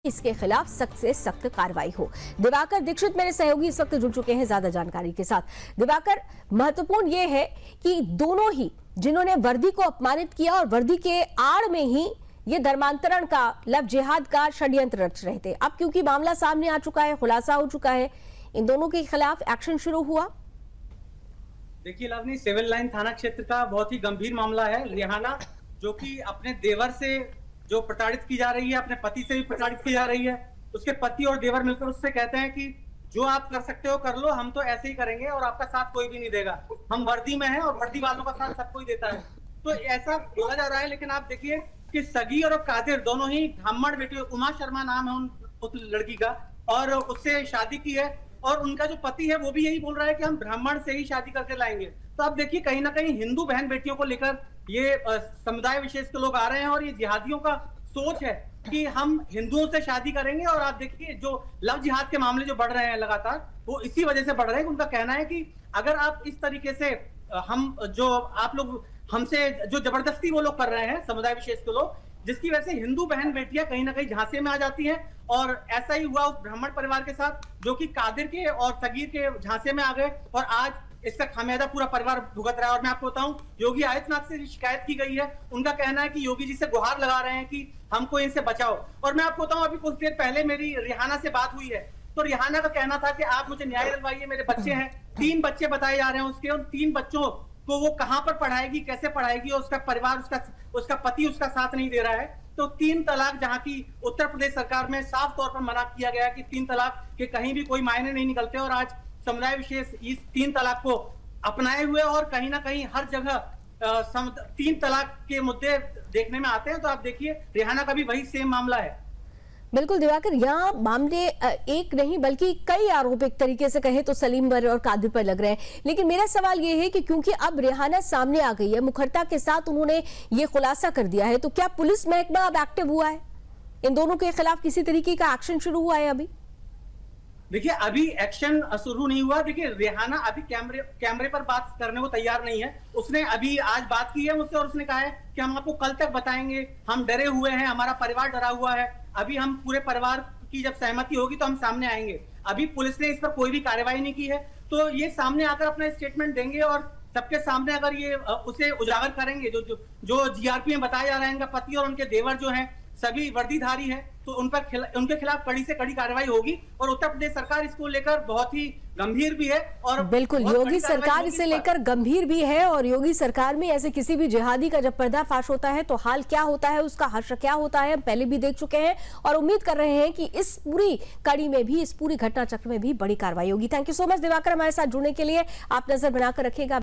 इसके खिलाफ सख्त से सख्त कार्रवाई हो। दिवाकर दीक्षित मेरे सहयोगी इस वक्त जुड़ चुके हैं ज्यादा जानकारी के साथ। दिवाकर, महत्वपूर्ण यह है कि दोनों ही जिन्होंने वर्दी को अपमानित किया और वर्दी के आड़ में ही ये धर्मांतरण का, लव जिहाद का षड्यंत्र रच रहे थे। अब क्योंकि मामला सामने आ चुका है, खुलासा हो चुका है, इन दोनों के खिलाफ एक्शन शुरू हुआ। देखिए लवनी, सिविल लाइन थाना क्षेत्र का बहुत ही गंभीर मामला है। रिहाना जो कि अपने देवर से जो प्रताड़ित की जा रही है, अपने पति से भी प्रताड़ित की जा रही है। उसके पति और देवर मिलकर उससे कहते हैं कि जो आप कर सकते हो कर लो, हम तो ऐसे ही करेंगे और आपका साथ कोई भी नहीं देगा। हम वर्दी में हैं और वर्दी वालों का साथ सब कोई देता है। तो ऐसा बोला जा रहा है, लेकिन आप देखिए कि सगीर और कादिर दोनों ही ब्राह्मण बेटे, उमा शर्मा नाम है उस लड़की का, और उससे शादी की है। और उनका जो पति है वो भी यही बोल रहा है कि हम ब्राह्मण से ही शादी करके लाएंगे। तो आप देखिए कहीं ना कहीं हिंदू बहन बेटियों को लेकर ये समुदाय विशेष के लोग आ रहे हैं और ये जिहादियों का सोच है कि हम हिंदुओं से शादी करेंगे। और आप देखिए जो लव जिहाद के मामले जो बढ़ रहे हैं लगातार, वो इसी वजह से बढ़ रहे हैं। उनका कहना है कि अगर आप इस तरीके से हम जो आप लोग हमसे जो जबरदस्ती वो लोग कर रहे हैं समुदाय विशेष के लोग, जिसकी वजह से हिंदू बहन बेटियां कहीं ना कहीं झांसे में आ जाती हैं। और ऐसा ही हुआ उस ब्राह्मण परिवार के साथ जो कि कादिर के और सगीर के झांसे में आ गए और आज इसका खामियाजा पूरा परिवार भुगत रहा है। और मैं आपको बताऊं, योगी आदित्यनाथ से शिकायत की गई है। उनका कहना है कि योगी जी से गुहार लगा रहे हैं कि हमको इनसे बचाओ। और मैं आपको बताऊं, अभी कुछ देर पहले मेरी रिहाना से बात हुई है, तो रिहाना का कहना था कि आप मुझे न्याय दिलवाइए, मेरे बच्चे हैं, 3 बच्चे बताए जा रहे हैं उसके, और 3 बच्चों को वो कहां पर पढ़ाएगी, कैसे पढ़ाएगी, और उसका परिवार, उसका पति उसका साथ नहीं दे रहा है। तो 3 तलाक, जहां की उत्तर प्रदेश सरकार में साफ तौर पर मना किया गया कि 3 तलाक के कहीं भी कोई मायने नहीं निकलते, और आज समुदाय विशेष इस 3 तलाक को अपनाए हुए और कहीं ना कहीं हर जगह 3 तलाक के मुद्दे देखने में आते हैं। तो आप देखिए रिहाना का भी वही सेम मामला है। बिल्कुल दिवाकर, यहाँ मामले एक नहीं बल्कि कई आरोप एक तरीके से कहें तो सलीम पर और कादिर पर लग रहे हैं। लेकिन मेरा सवाल ये है कि क्योंकि अब रिहाना सामने आ गई है, मुखरता के साथ उन्होंने ये खुलासा कर दिया है, तो क्या पुलिस महकमा अब एक्टिव हुआ है? इन दोनों के खिलाफ किसी तरीके का एक्शन शुरू हुआ है अभी? देखिए अभी एक्शन शुरू नहीं हुआ। देखिए रिहाना अभी कैमरे पर बात करने को तैयार नहीं है। उसने अभी आज बात की है मुझसे और उसने कहा है कि हम आपको कल तक बताएंगे, हम डरे हुए हैं, हमारा परिवार डरा हुआ है, अभी हम पूरे परिवार की जब सहमति होगी तो हम सामने आएंगे। अभी पुलिस ने इस पर कोई भी कार्रवाई नहीं की है, तो ये सामने आकर अपना स्टेटमेंट देंगे और सबके सामने अगर ये उसे उजागर करेंगे। जो जीआरपी में बताया जा रहा है, इनका पति और उनके देवर जो हैं सभी वर्दीधारी हैं, तो उनके खिलाफ कड़ी से कड़ी कार्रवाई होगी। और उत्तर प्रदेश सरकार इसको लेकर बहुत ही गंभीर भी है। और बिल्कुल, योगी सरकार इसे लेकर गंभीर भी है। और योगी सरकार में ऐसे किसी भी जिहादी का जब पर्दाफाश होता है तो हाल क्या होता है, उसका हश्र क्या होता है, हम पहले भी देख चुके हैं और उम्मीद कर रहे हैं कि इस पूरी कड़ी में भी, इस पूरी घटना चक्र में भी बड़ी कार्रवाई होगी। Thank you so much Diwakar, हमारे साथ जुड़ने के लिए। आप नजर बनाकर रखिएगा।